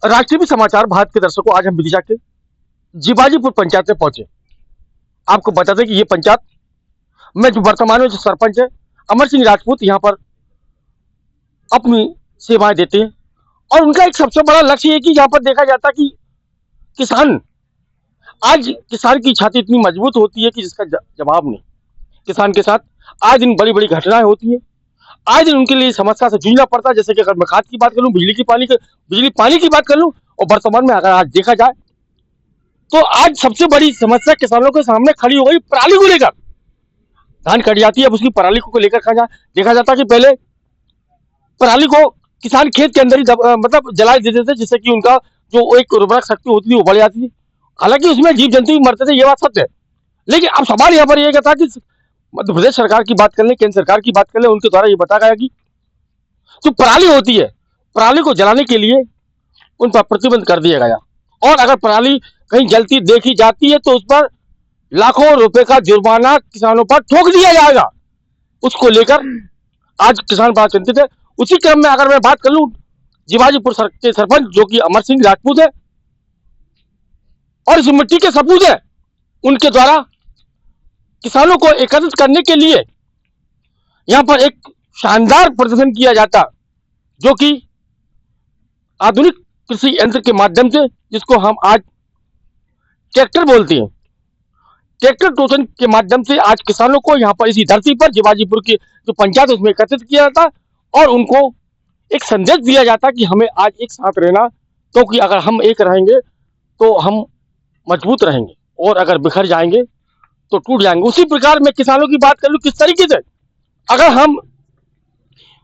राष्ट्रीय समाचार भारत के दर्शकों, आज हम विदिशा के जीबाजीपुर पंचायत में पहुंचे। आपको बता दें कि ये पंचायत में जो वर्तमान में जो सरपंच है अमर सिंह राजपूत यहाँ पर अपनी सेवाएं देते हैं और उनका एक सबसे बड़ा लक्ष्य है कि यहाँ पर देखा जाता कि किसान, आज किसान की छाती इतनी मजबूत होती है कि जिसका जवाब नहीं। किसान के साथ आए दिन बड़ी बड़ी घटनाएं होती हैं, आए दिन उनके लिए समस्या से जूझना पड़ता है। जैसे कि अगर मैं खाद की बात कर लूँ, बिजली पानी की बात कर लूँ, और वर्तमान में अगर आज देखा जाए तो आज सबसे बड़ी समस्या किसानों के सामने खड़ी हो गई पराली को लेकर। धान कट जाती है, अब उसकी पराली को लेकर देखा जाता कि पहले पराली को किसान खेत के अंदर ही मतलब जला देते थे, जिससे कि उनका जो एक उर्वरक शक्ति होती थी वो बढ़ जाती थी। हालांकि उसमें जीव जंतु भी मरते थे, ये बात सत्य है। लेकिन अब सवाल यहाँ पर यह था कि मध्य प्रदेश सरकार की बात कर लें, केंद्र सरकार की बात कर लें, उनके द्वारा ये बताया गया कि जो पराली होती है, पराली को जलाने के लिए उन पर प्रतिबंध कर दिया गया और अगर पराली कहीं जलती देखी जाती है तो उस पर लाखों रुपए का जुर्माना किसानों पर ठोक दिया जाएगा। उसको लेकर आज किसान बड़ा चिंतित है। उसी क्रम में अगर मैं बात कर लूं जीबाजीपुर के सरपंच जो कि अमर सिंह राजपूत है और इस मिट्टी के सपूत है, उनके द्वारा किसानों को एकत्रित करने के लिए यहां पर एक शानदार प्रदर्शन किया जाता, जो कि आधुनिक कृषि यंत्र के माध्यम से, जिसको हम आज ट्रैक्टर बोलते हैं, ट्रैक्टर टोचन के माध्यम से आज किसानों को यहाँ पर इसी धरती पर जीबाजीपुर की जो पंचायत उसमें एकत्रित किया जाता और उनको एक संदेश दिया जाता कि हमें आज एक साथ रहना, क्योंकि अगर हम एक रहेंगे तो हम मजबूत रहेंगे और अगर बिखर जाएंगे तो टूट जाएंगे। उसी प्रकार मैं किसानों की बात कर लूं किस तरीके से, अगर हम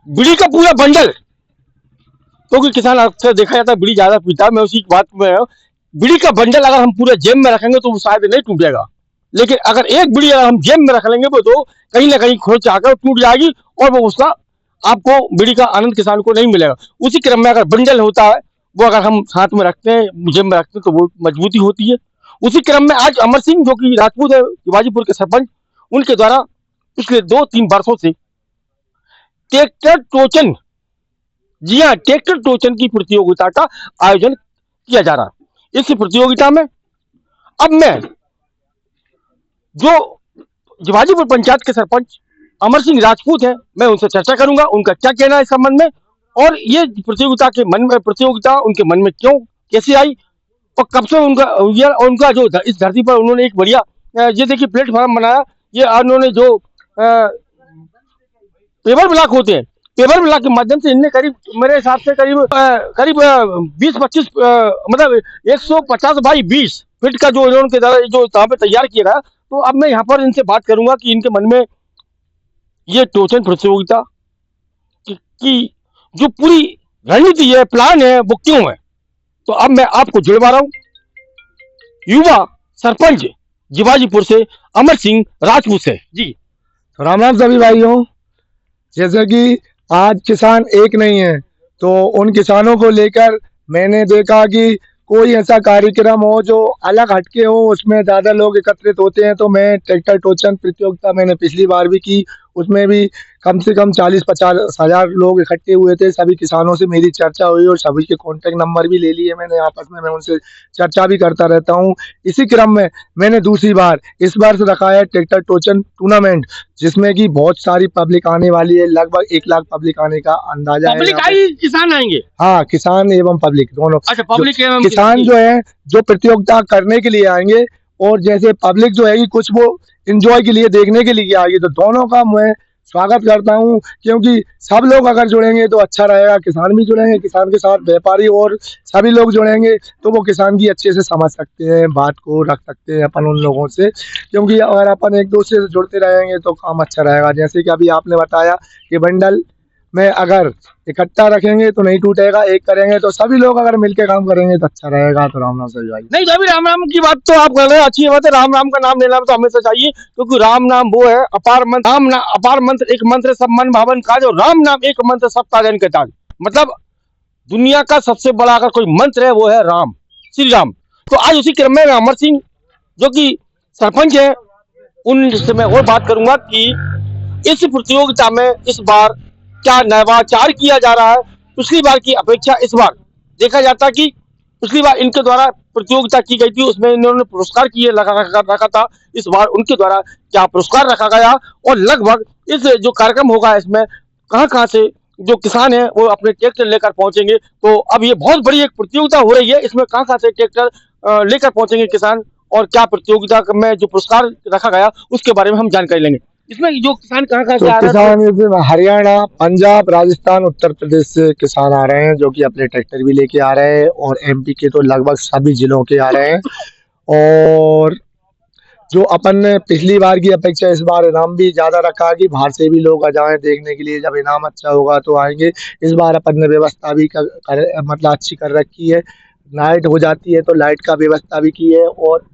बीड़ी का पूरा बंडल, क्योंकि किसान अक्सर देखा जाता है बीड़ी ज्यादा पीता है, मैं उसी बात में, बीड़ी का बंडल अगर हम पूरे जेब में रखेंगे तो वो शायद नहीं टूटेगा, लेकिन अगर एक बीड़ी अगर हम जेब में रख लेंगे वो तो कहीं ना कहीं खोज आकर टूट जाएगी और वो उसका आपको बीड़ी का आनंद किसान को नहीं मिलेगा। उसी क्रम में अगर बंडल होता है वो अगर हम साथ में रखते हैं, जेब में रखते हैं, तो वो मजबूती होती है। उसी क्रम में आज अमर सिंह जो कि राजपूत है, जीबाजीपुर के सरपंच, उनके द्वारा पिछले 2-3 वर्षों से ट्रैक्टर टोचन, जी हाँ, ट्रैक्टर टोचन की प्रतियोगिता का आयोजन किया जा रहा है। इस प्रतियोगिता में अब मैं जो जीबाजीपुर पंचायत के सरपंच अमर सिंह राजपूत है, मैं उनसे चर्चा करूंगा उनका क्या कहना है इस संबंध में, और ये प्रतियोगिता उनके मन में क्यों, कैसे आई और कब से उनका जो इस धरती पर उन्होंने एक बढ़िया ये देखिए प्लेटफॉर्म बनाया। ये उन्होंने जो पेपर ब्लॉक होते हैं, पेपर ब्लॉक के माध्यम से इनने करीब, मेरे हिसाब से करीब 20-25 मतलब 150 बाई 20 फीट का जो इन्होंने जो यहाँ पे तैयार किया गया। तो अब मैं यहाँ पर इनसे बात करूंगा कि इनके मन में ये टोचन प्रतियोगिता की जो पूरी रणनीति है, प्लान है, वो क्यों है। तो अब मैं आपको जुड़वा रहा हूँ युवा सरपंच जीबाजीपुर से अमर सिंह राजपूत से। जी राम राम सभी भाइयों। जैसे कि आज किसान एक नहीं है, तो उन किसानों को लेकर मैंने देखा कि कोई ऐसा कार्यक्रम हो जो अलग हटके हो, उसमें ज्यादा लोग एकत्रित होते हैं। तो मैं ट्रैक्टर टोचन प्रतियोगिता मैंने पिछली बार भी की, उसमें भी कम से कम 40-50 हजार लोग इकट्ठे हुए थे। सभी किसानों से मेरी चर्चा हुई और सभी के कॉन्टेक्ट नंबर भी ले लिए मैंने आपस में, मैं उनसे चर्चा भी करता रहता हूँ। इसी क्रम में मैंने दूसरी बार इस बार से रखा है ट्रैक्टर टोचन टूर्नामेंट, जिसमें कि बहुत सारी पब्लिक आने वाली है, लगभग 1 लाख पब्लिक आने का अंदाजा है। पब्लिक आई, किसान आएंगे? हाँ, किसान एवं पब्लिक दोनों। अच्छा, पब्लिक एवं किसान जो है जो प्रतियोगिता करने के लिए आएंगे, और जैसे पब्लिक जो है कुछ वो एंजॉय के लिए, देखने के लिए आएगी। तो दोनों का मैं स्वागत करता हूं, क्योंकि सब लोग अगर जुड़ेंगे तो अच्छा रहेगा। किसान भी जुड़ेंगे, किसान के साथ व्यापारी और सभी लोग जुड़ेंगे तो वो किसान की अच्छे से समझ सकते हैं, बात को रख सकते हैं अपन उन लोगों से। क्योंकि अगर अपन एक दूसरे से जुड़ते रहेंगे तो काम अच्छा रहेगा। जैसे कि अभी आपने बताया कि बंडल में अगर इकट्ठा रखेंगे तो नहीं टूटेगा, एक करेंगे तो सभी लोग अगर मिलकर काम करेंगे तो अच्छा रहेगा। तो राम राम सही भाई। नहीं, अभी राम राम की बात तो आप कर रहे हैं, अच्छी बात है। राम राम का नाम लेना तो हमेशा चाहिए, क्योंकि राम नाम वो है अपार मंत्र। अपार मंत्र, एक मंत्र सब मन भावन काज, और राम नाम एक मंत्र सब ताजन के ताज। मतलब दुनिया का सबसे बड़ा अगर कोई मंत्र है वो है राम, श्री राम। तो आज उसी क्रम में अमर सिंह जो कि सरपंच है, उनसे मैं और बात करूंगा कि इस प्रतियोगिता में इस बार क्या नवाचार किया जा रहा है। पिछली बार की अपेक्षा इस बार देखा जाता कि पिछली बार इनके द्वारा प्रतियोगिता की गई थी, उसमें इन्होंने पुरस्कार किए रखा था। इस बार उनके द्वारा क्या पुरस्कार रखा गया और लगभग इस जो कार्यक्रम होगा इसमें कहाँ से जो किसान है वो अपने ट्रैक्टर लेकर पहुंचेंगे। तो अब ये बहुत बड़ी एक प्रतियोगिता हो रही है, इसमें कहाँ से ट्रैक्टर लेकर पहुंचेंगे किसान और क्या प्रतियोगिता में जो पुरस्कार रखा गया उसके बारे में हम जानकारी लेंगे। इसमें जो किसान कहाँ से तो आ रहे हैं किसान इसमें हरियाणा, पंजाब, राजस्थान, उत्तर प्रदेश से किसान आ रहे हैं, जो कि अपने ट्रैक्टर भी लेके आ रहे हैं, और एमपी के तो लगभग सभी जिलों के आ रहे हैं। और जो अपन ने पिछली बार की अपेक्षा इस बार इनाम भी ज्यादा रखा कि बाहर से भी लोग आ जाएं देखने के लिए, जब इनाम अच्छा होगा तो आएंगे। इस बार अपन ने व्यवस्था भी मतलब अच्छी कर रखी है। नाइट हो जाती है तो लाइट का व्यवस्था भी की है, और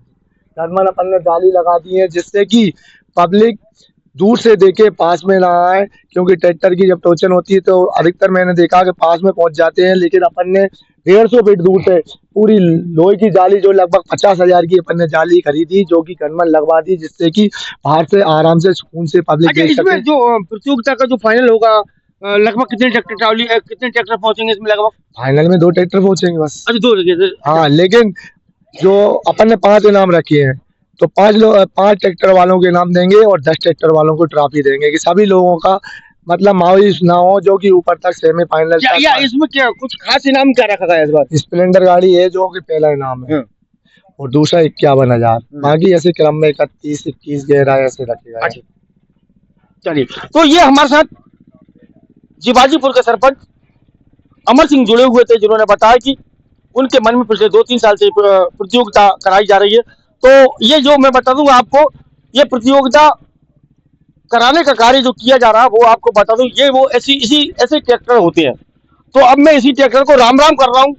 नॉर्मल अपन ने जाली लगा दी है, जिससे कि पब्लिक दूर से देखे, पास में ना आए। क्योंकि ट्रैक्टर की जब टोचन होती है तो अधिकतर मैंने देखा कि पास में पहुंच जाते हैं, लेकिन अपन ने 150 फीट दूर से पूरी लोहे की जाली, जो लगभग 50,000 की अपन ने जाली खरीदी, जो कि कनमन लगवा दी, जिससे कि बाहर से आराम से सुकून से पब्लिक अच्छा, देख सके। इसमें जो प्रतियोगिता का जो फाइनल होगा लगभग कितने ट्रैक्टर ट्रॉली कितने ट्रैक्टर पहुंचेंगे इसमें लगभग? फाइनल में 2 ट्रैक्टर पहुंचेंगे बस। अच्छा, दो जगह से। हाँ, लेकिन जो अपन ने 5 इनाम रखे हैं, तो 5 ट्रैक्टर वालों के इनाम देंगे और 10 ट्रैक्टर वालों को ट्रॉफी देंगे, कि सभी लोगों का मतलब मायूस ना हो, जो कि ऊपर तक सेमीफाइनल या तक। इसमें क्या कुछ खास इनाम क्या रखा गया इस बार? स्प्लेंडर गाड़ी है जो कि पहला इनाम है, और दूसरा 51,000। बाकी ऐसे क्रम में 31, 21, 11 ऐसे रखे गए हैं। चलिए, तो ये हमारे साथ जीबाजीपुर के सरपंच अमर सिंह जुड़े हुए थे, जिन्होंने बताया कि उनके मन में पिछले 2-3 साल से प्रतियोगिता कराई जा रही है। तो ये जो मैं बता दूं आपको, ये प्रतियोगिता कराने का कार्य जो किया जा रहा है वो आपको बता दूं, ये वो ऐसे ट्रैक्टर होते हैं। तो अब मैं इसी ट्रैक्टर को राम राम कर रहा हूँ,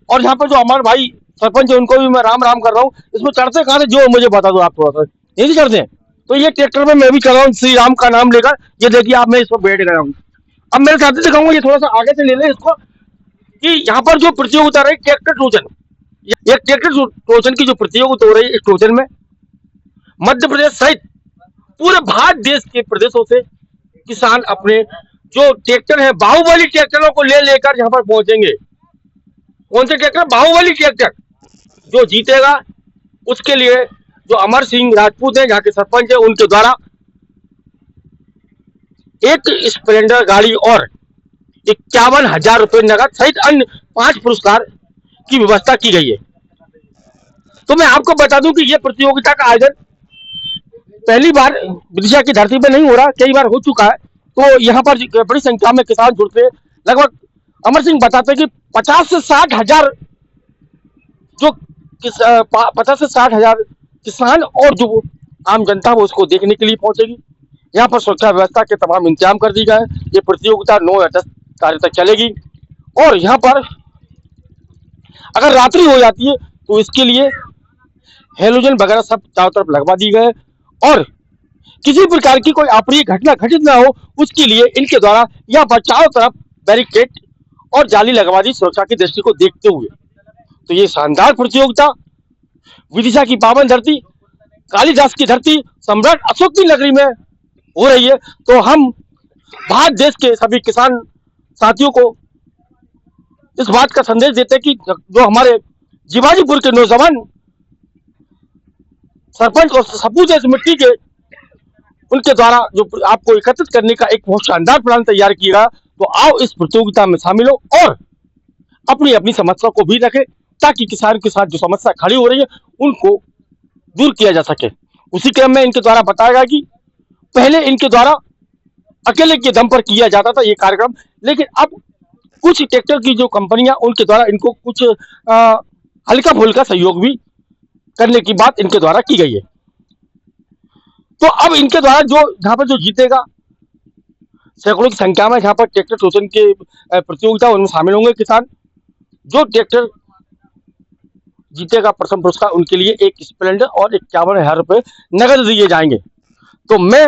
और यहाँ पर जो हमारे भाई सरपंच है उनको भी मैं राम राम कर रहा हूँ। इसमें चढ़ते कहाँ से जो मुझे बता दो आप थोड़ा सा, यही चढ़ते हैं। तो ये ट्रैक्टर में मैं भी चल रहा हूँ श्री राम का नाम लेकर। ये देखिए आप, मैं इस पर बैठ गया हूँ। अब मेरे साथ दिखाऊंगा, ये थोड़ा सा आगे से ले लें इसको, कि यहाँ पर जो प्रतियोगिता रही ट्रैक्टर टोचन, ये ट्रैक्टर टोचन की जो प्रतियोगिता हो रही है, इस टोचन में मध्य प्रदेश सहित पूरे भारत देश के प्रदेशों से किसान अपने जो ट्रैक्टर है, बाहुबली ट्रैक्टरों को ले लेकर यहाँ पर पहुंचेंगे। कौन से ट्रैक्टर? बाहुबली ट्रैक्टर। जो जीतेगा उसके लिए जो अमर सिंह राजपूत है यहाँ के सरपंच है, उनके द्वारा एक स्प्लेंडर गाड़ी और 51,000 रुपए नगद सहित अन्य 5 पुरस्कार की व्यवस्था की गई है। तो मैं आपको बता दूं कि यह प्रतियोगिता का आयोजन पहली बार विदिशा की धरती पर नहीं हो रहा, कई बार हो चुका है। तो यहाँ पर बड़ी संख्या में किसान जुड़ते हैं। लगभग अमर सिंह बताते हैं कि 50 से 60 हजार जो 50 से 60 हजार किसान और जो आम जनता वो उसको देखने के लिए पहुंचेगी। यहाँ पर सुरक्षा व्यवस्था के तमाम इंतजाम कर दी गए। ये प्रतियोगिता 9 या 10 तारीख तक चलेगी, और यहाँ पर अगर रात्रि हो जाती है तो इसके लिए हेलोजन वगैरह सब चारों तरफ लगवा दी गए, और किसी प्रकार की कोई अप्रिय घटना घटित ना हो उसके लिए इनके द्वारा यहाँ पर चारों तरफ बैरिकेड और जाली लगवा दी, सुरक्षा की दृष्टि को देखते हुए। तो ये शानदार प्रतियोगिता विदिशा की पावन धरती, कालिदास की धरती, सम्राट अशोक की नगरी में हो रही है। तो हम भारत देश के सभी किसान साथियों को इस बात का संदेश देते हैं कि जो हमारे जीबाजीपुर के नौजवान सरपंच और सपूत है इस मिट्टी के, उनके द्वारा जो आपको एकत्रित करने का एक बहुत शानदार प्लान तैयार किया, तो आओ इस प्रतियोगिता में शामिल हो और अपनी अपनी समस्या को भी रखें, ताकि किसान के साथ जो समस्या खड़ी हो रही है उनको दूर किया जा सके। उसी क्रम में इनके द्वारा बताया गया कि पहले इनके द्वारा अकेले के दम पर किया जाता था ये कार्यक्रम, लेकिन अब कुछ ट्रैक्टर की जो कंपनियां उनके द्वारा इनको कुछ हल्का फुल्का सहयोग भी करने की बात इनके द्वारा की गई है। तो अब इनके द्वारा जो यहाँ पर जो जीतेगा, सैकड़ों की संख्या में यहाँ पर ट्रैक्टर टोचन के प्रतियोगिता उनमें शामिल होंगे किसान। जो ट्रैक्टर जीतेगा प्रथम पुरस्कार, उनके लिए एक स्प्लेंडर और 51,000 रुपए नगद दिए जाएंगे। तो मैं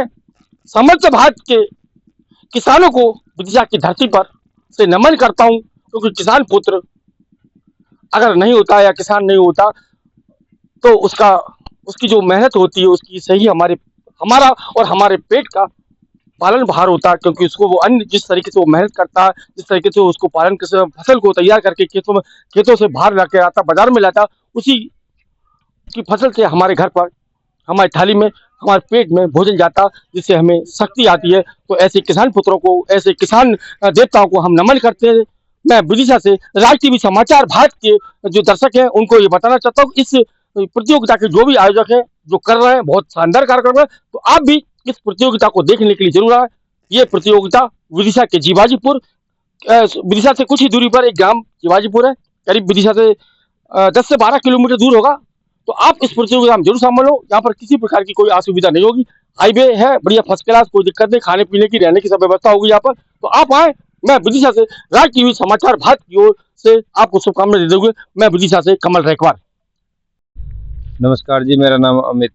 समस्त भारत के किसानों को विदिशा की धरती पर से नमन करता हूं, क्योंकि किसान पुत्र अगर नहीं होता या किसान नहीं होता तो उसकी जो मेहनत होती है उसकी सही हमारा और हमारे पेट का पालन भार होता है, क्योंकि उसको वो अन्य जिस तरीके से वो मेहनत करता है, जिस तरीके से उसको पालन कर फसल को तैयार करके खेतों से बाहर लाके आता, बाजार में लाता, उसी की फसल से हमारे घर पर, हमारी थाली में, हमारे पेट में भोजन जाता, जिससे हमें शक्ति आती है। तो ऐसे किसान पुत्रों को, ऐसे किसान देवताओं को हम नमन करते हैं। मैं विदिशा से राज टीवी समाचार भारत के जो दर्शक हैं उनको ये बताना चाहता हूँ, इस प्रतियोगिता के जो भी आयोजक हैं जो कर रहे हैं बहुत शानदार कार्यक्रम है, तो आप भी इस प्रतियोगिता को देखने के लिए जरूर आए। ये प्रतियोगिता विदिशा के जीवाजीपुर, विदिशा से कुछ ही दूरी पर एक ग्राम जीवाजीपुर है, करीब विदिशा से 10 से 12 किलोमीटर दूर होगा। तो आप इस प्रतियोगिता में जरूर शामिल हो। यहाँ पर किसी प्रकार की कोई असुविधा नहीं होगी, हाईवे है बढ़िया फर्स्ट क्लास, कोई दिक्कत नहीं, खाने पीने की रहने की सब व्यवस्था होगी यहाँ पर। तो आप आए। मैं विदिशा से राज टीवी समाचार भारत की ओर से आपको शुभकामनाएं देते हुए मैं विदिशा से कमल रैकवार। नमस्कार जी, मेरा नाम अमित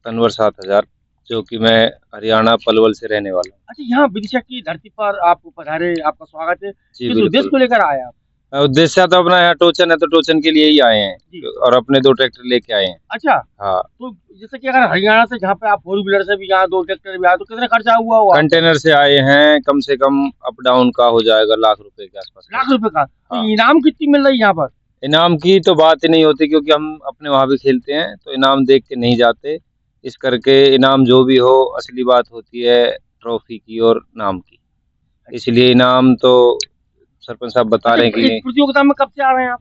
तनवर 7000, जो कि मैं हरियाणा पलवल से रहने वाला हूँ। अच्छा, यहाँ विदिशा की धरती पर आप पधारे, आपका स्वागत है। जी किस उद्देश्य को लेकर आए आप? उद्देश्य तो अपना यहाँ टोचन है, तो टोचन के लिए ही आए जी। हैं और अपने 2 ट्रैक्टर लेके आए हैं। अच्छा, हाँ, तो जैसे कि अगर हरियाणा से जहाँ पे आप 4 व्हीलर से भी यहाँ 2 ट्रैक्टर भी आए, तो कितना खर्चा हुआ होगा? कंटेनर से आए हैं, कम से कम अप डाउन का हो जाएगा लाख रुपए के आसपास। लाख रुपए का। तो हाँ। इनाम कितनी मिल रही है यहाँ पर? इनाम की तो बात ही नहीं होती, क्योंकि हम अपने वहाँ भी खेलते हैं, तो इनाम देख के नहीं जाते। इस करके इनाम जो भी हो, असली बात होती है ट्रॉफी की और नाम की। इसलिए इनाम तो सरपंच साहब बता रहे हैं कि इस प्रतियोगिता में कब से आ रहे हैं आप?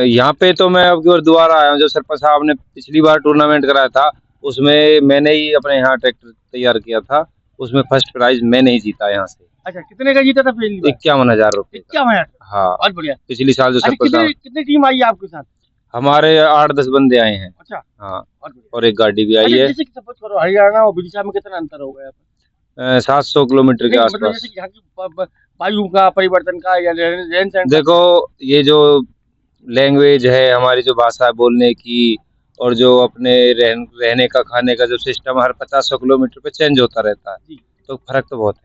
यहाँ पे तो मैं अब की बार दोबारा आया हूँ। जो सरपंच साहब ने पिछली बार टूर्नामेंट कराया था, उसमें मैंने ही अपने यहाँ ट्रैक्टर तैयार किया था, उसमें फर्स्ट प्राइज मैंने ही जीता यहाँ से। अच्छा, कितने का जीता था पहली बार? 51,000 रुपए का। 51,000। हाँ, बहुत बढ़िया। पिछली साल जो अच्छा, सरपंच साहब, कितनी टीम आई है आपके साथ? हमारे 8-10 बंदे आए हैं। अच्छा, हाँ, बहुत बढ़िया। और एक गाड़ी भी आई अच्छा, है। जैसे कि सपोज करो हरियाणा और विदिशा में कितना अंतर हो गया? 700 किलोमीटर के नहीं, मतलब आसपास। जैसे कि यहाँ की वायु का परिवर्तन का या रहन सहन का? देखो, ये जो लैंग्वेज है, हमारी जो भाषा है बोलने की, और जो अपने रहने का, खाने का जो सिस्टम हर 50-100 किलोमीटर पे चेंज होता रहता है, जी। तो फर्क तो बहुत है।